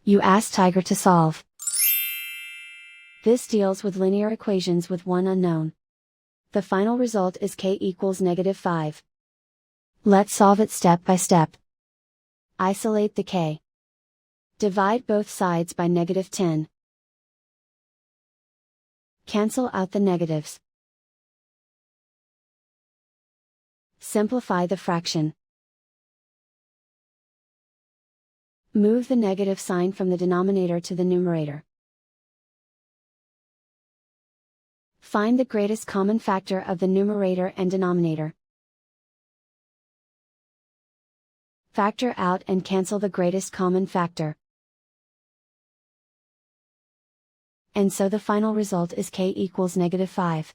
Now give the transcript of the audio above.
You ask Tiger to solve. This deals with linear equations with one unknown. The final result is k equals -5. Let's solve it step by step. Isolate the k. Divide both sides by -10. Cancel out the negatives. Simplify the fraction. Move the negative sign from the denominator to the numerator. Find the greatest common factor of the numerator and denominator. Factor out and cancel the greatest common factor. And so the final result is k equals -5.